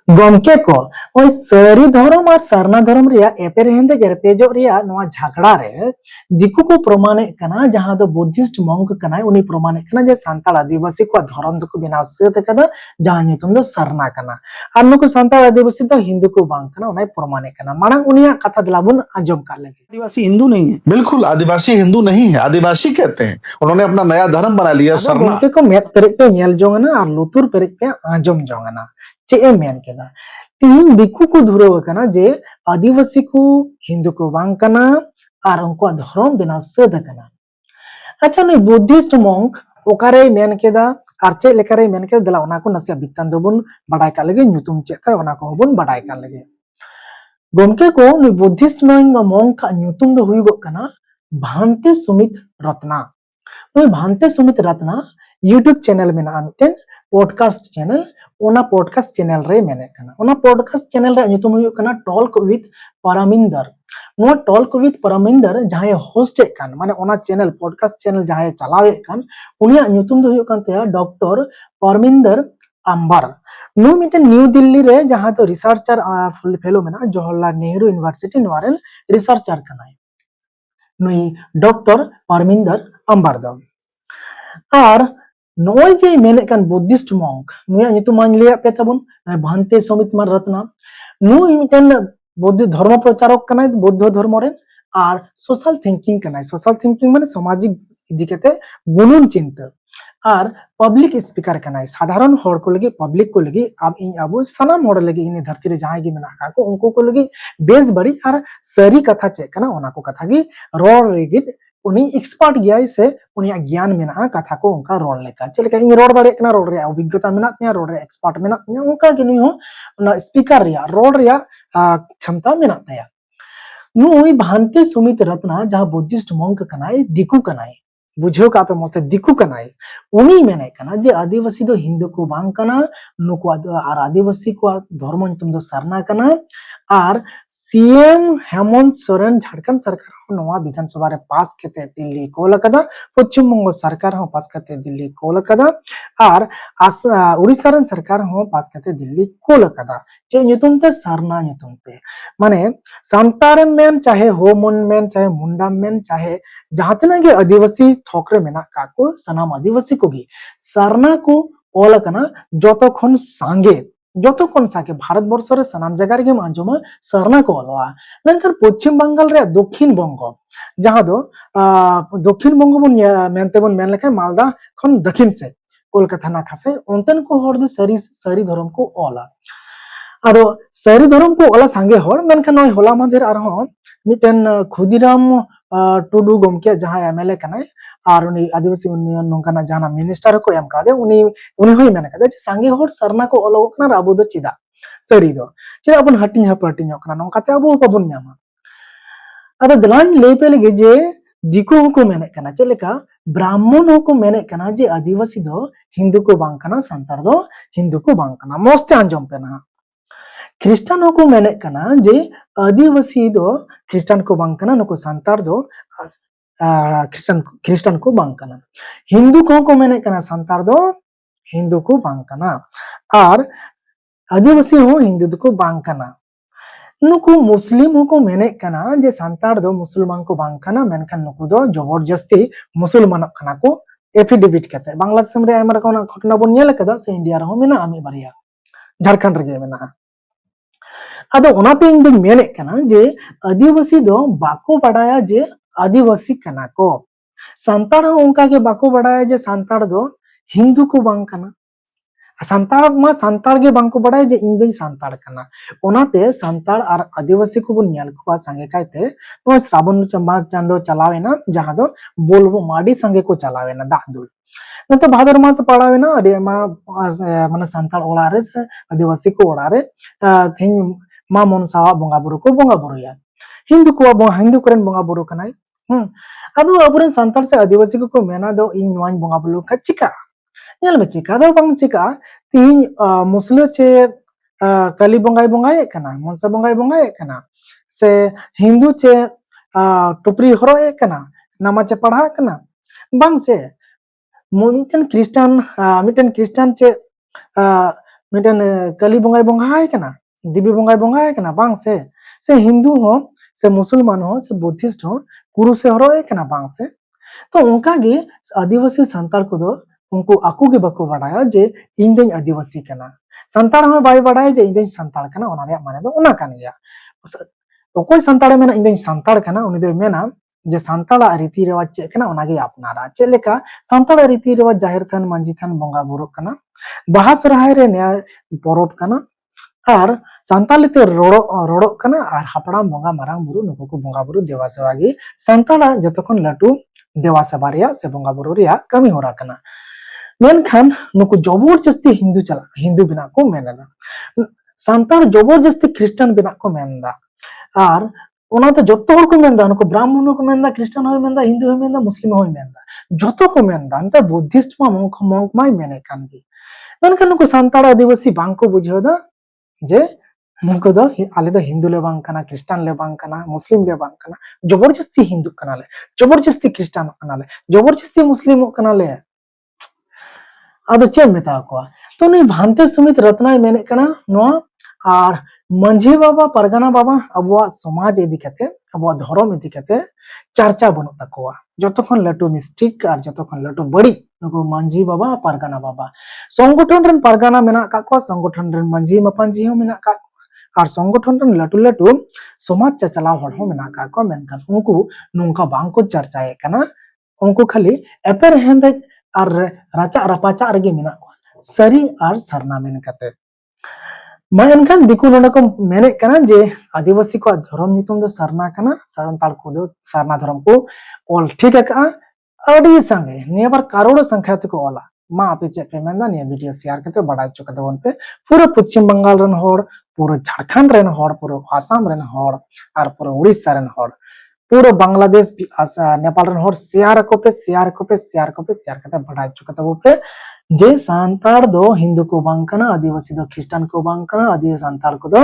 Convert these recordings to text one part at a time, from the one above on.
गमके को ओई सारी धर्म और सरना धर्म रिया एपेरहेंदे जरपेजो रिया नोआ झगड़ा रे दिकु को प्रमाणे कना जहां दो बुद्धिस्ट मंक कना उनी प्रमाणे कना जे सांताल आदिवासी को धर्म दको बिना सेते कदा जहां न्यूतुम दो सरना कना और नुको सांताल आदिवासी दो हिंदू को बांग कना उनाय प्रमाणे कना मांग उनिया कथा दलाबुन आजम का लगे आदिवासी हिंदू नहीं है। बिल्कुल आदिवासी हिंदू नहीं है, आदिवासी कहते हैं। उन्होंने अपना नया धर्म बना लिया सरना। गमके को मेत पेरेज पे नेल जोंगना और लुतुर पेरेज पे आजम जोंगना चे ए मेन केदा तीन दिकु को धुरव कना जे आदिवासी को हिंदू को बांग कना और उनको धर्म बिना सेद कना अच्छा नहीं बुद्धिस्ट मंक ओकारे मेन केदा और चे लेकारे मेन केदा दला ओना को नसिया बितान दोबुन बडाय का लगे न्यूतुम चे था ओना को बुन बडाय का लगे गमके को नि बुद्धिस्ट मंक का न्यूतुम दो हुई गो कना भांते सुमित रत्ना नुई भांते सुमित रत्ना यूट्यूब चैनल में ना मिटेन पॉडकास्ट चैनल ओना पॉडकास्ट चैनल रे मेने कना ओना पॉडकास्ट चैनल रे ᱧᱩᱛᱩᱢ हुई कना talk with Parminder no talk with Parminder जहां होस्ट कान माने ओना चैनल पॉडकास्ट चैनल जहां चलावे कान उनिया ᱧᱩᱛᱩᱢ दो हुई कान ते डॉक्टर परमिंदर अंबर नु मिटेन न्यू दिल्ली रे जहां तो रिसर्चर फेलो मेना जवाहरलाल नेहरू यूनिवर्सिटी नोरेन रिसर्चर कनाय नुई डॉक्टर परमिंदर अंबर दो और नोय जे मेने कान बुद्धिस्ट मंक नुया ᱧᱩᱛᱩᱢ लिया पे तबुन भांते सुमित मार रत्ना नुई मिटेन बुद्ध धर्म प्रचारक कनाय बुद्ध धर्म रे और सोशल थिंकिंग कनाय सोशल थिंकिंग माने सामाजिक दिकेते गुणन चिंता और पब्लिक स्पीकर कनाय साधारण हर को लगी पब्लिक को लगी अब इन अब सनाम हर लगी इन धरती रे जहां गी मेना का को उनको को लगी बेस बड़ी और सरी कथा चे कना ओना को कथा गी रोड लगी उनी एक्सपर्ट गया से उनी ज्ञान मेना कथा को उनका रोड लेका चलेका इन रोड दाड़े कना रोड रे अभिज्ञता मेना तिया रोड रे एक्सपर्ट मेना तिया उनका गे नुई हो ना स्पीकर रिया रोड रिया क्षमता मेना तया नुई भांते सुमित रत्ना जहां बुद्धिस्ट मंक कनाय दिकु कनाय बुझो का पे मस्त दिकु कनाय उनी मेने कना जे आदिवासी दो हिंदू को बांग कना नुको और आदिवासी को धर्म तुम दो सरना कना और सीएम हेमंत सोरेन झारखंड सरकार नवा विधानसभा रे पास केते दिल्ली कोलकाता पश्चिम बंग सरकार हो पास केते दिल्ली कोलकाता और उड़ीसा रे सरकार हो पास केते दिल्ली कोलकाता जे ᱧᱩᱛᱩᱢ ते सरना ᱧᱩᱛᱩᱢ पे माने सांतार मेन चाहे होमन मेन चाहे मुंडा मेन चाहे जहां तना के आदिवासी थोकरे मेना काको सनाम आदिवासी को गी सरना को ओल कना जतो खन सांगे जतो खन साके भारत वर्ष रे सनाम जगह रे आंजमा सरना को ओलवा नंतर पश्चिम बंगाल रे दक्षिण बंग जहां दो दक्षिण बंग बन मेनते बन मेन लेखा मालदा खन दक्षिण से कोलकाता ना खासे ओंतन को हर दो सरी धर्म को ओला आरो सरी धर्म को ओला सांगे हर मेनखान नय होला मादेर आर हो मिटेन खुदीराम टुडू गमके जहां एमएलए कनाय और उनी आदिवासी उन्नयन नोंकाना जहां मिनिस्टर को एम कादे उनी होय मेन कादे सांगे हर सरना को ओलो कना आबो दो चिदा सरी दो चिदा अपन हटिंग हपटिंग कना नोंकाते आबो बाबुन न्यामा अरे दलान ले पे लगे जे दिको को मेने कना चलेका ब्राह्मण को मेने कना जे आदिवासी दो हिंदू को बांग कना संतार दो हिंदू को बांग कना मस्त आंजम पे ना ख्रिस्टान को मेने कना जे आदिवासी दो ख्रिस्टान को बांग कना नको संतार दो ख्रिस्टान को बांग कना हिंदू को मेने कना संतार दो हिंदू को बांग कना और आदिवासी हो हिंदू को बांग कना नुकु मुस्लिम को मेने कना जे संतार दो मुसलमान को बांग कना मेनखान नुकु दो जबरदस्ती मुसलमान कना को एफिडेविट कते बांग्लादेश रे आयमा रकम घटना बन नेल कदा से इंडिया रे मेना आमी बारिया झारखंड रे मेना आदो ओनाते इन दिन मेने कना जे आदिवासी दो बाको बडाया जे आदिवासी कना को संतार हो उनका के बाको बडाया जे संतार दो हिंदू को बांग कना संतार मा संतार के बांग को बडाया जे इंदई संतार कना ओनाते संतार और आदिवासी को बुन नेल को संगे कायते तो श्रावण मास चांदो चलावेना जहां दो बोलबो माडी संगे को चलावेना दादुल नतो भादर मास पड़ावेना अरे मा माने संतार ओलारे आदिवासी को ओलारे थिंग मा मनसा बंगा बुरु को बंगा बुरुया हिंदू को हिंदू करन बंगा बुरु कनाय अदो अबुरन संतार से आदिवासी को मेना दो इन नवान बंगा बुरु का चिका नेल में चिका दो बंग चिका तीन मुस्लिम चे कली बंगाई बंगाई कना मनसा बंगाई बंगाई कना से हिंदू चे टुपरी हरो कना नामा चे पढ़ा कना बंग से मिटन क्रिश्चियन चे मिटन कली बंगाई बंगाई कना दिबी बंगाई बंगाई कना बांग से हिंदू हो से मुसलमान हो से बुद्धिस्ट हो कुरु से हरोए कना बांग से तो उनका गे आदिवासी संताल को दो उनको आकू के बको बड़ाया जे इन दिन आदिवासी कना संताल हमें बाई बड़ाया जे इन दिन संताल कना ओना रे माने दो ओना कान गया ओकोय संताल मेना इन दिन संताल कना उनी दो मेना जे संताल रीति रिवाज चे कना ओना गे अपनारा चे लेका संताल रीति रिवाज जाहिर थान मांझी थान बंगा बुरु कना बाहा सरहाय रे न्याय परब कना और संताली ते रोड़ो कना और हापड़ाम बंगा मारांग बुरु नुको को बंगा बुरु देवा सेवा गे संताल जतखन लटू देवा सेवा रिया से बंगा बुरु रिया कमी होरा कना मेनखान नुको जबरदस्ती हिंदू चला हिंदू बिना को मेनदा संताल जबरदस्ती क्रिश्चियन बिना को मेनदा और ओना तो जत्तो हर को मेनदा नुको ब्राह्मण को मेनदा क्रिश्चियन होय मेनदा हिंदू होय मेनदा मुस्लिम होय मेनदा जतो को मेनदा अंत बुद्धिस्ट मा मंक माय मेने कान गे मेनखान नुको संताल आदिवासी बांग को बुझेदा जे नुको दो आले दो हिंदू ले बांग कना क्रिश्चियन ले बांग कना मुस्लिम ले बांग कना जबरदस्ती हिंदू कना ले जबरदस्ती क्रिश्चियन कना ले जबरदस्ती मुस्लिम कना ले आदो चे मेता को तो नहीं भांते सुमित रत्नाय मेने कना नो और मंझी बाबा परगना बाबा अबुआ समाज इदी कते अबुआ धर्म इदी कते चर्चा बनु तकोआ जतखन लटू मिस्टेक और जतखन लटू बड़ी नुको मंझी बाबा परगना बाबा संगठन रन परगना मेना का को संगठन रन मंझी मपांझी हो मेना का और संगठन रन लटू लटू समाज चचलाव हड़ हो मेना का को मेनखान उनको नुंका बांग को चर्चाए कना उनको खाली एपर हेंदे और राचा रपाचा रगे मेना को सरी और सरना मेन कते मेनखान दिकु नोडे को मेने कना जे आदिवासी को धर्म नितुम दो सरना कना सारंताल को दो सरना धर्म को ऑल ठीक का अड़ी संगे नियबर करोड़ संख्या को ओला मा आपे चे पे मेंदा ने वीडियो शेयर करते बड़ाई चुका दबन पे पूरा पश्चिम बंगाल रन होड़ पूरा झारखंड रन होड़ पूरा आसाम रन होड़ और पूरा उड़ीसा रन होड़ पूरा बांग्लादेश नेपाल रन होड़ शेयर को करते बड़ाई चुका दबो पे जे सांतार दो हिंदू को बांकना आदिवासी दो क्रिश्चियन को बांकना आदि सांतार को दो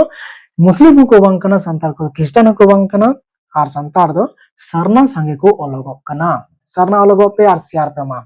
मुस्लिम को बांकना सांतार को क्रिश्चियन को बांकना और सांतार दो सरना संगे को अलगो कना सरना अलगो पे और शेयर पे मा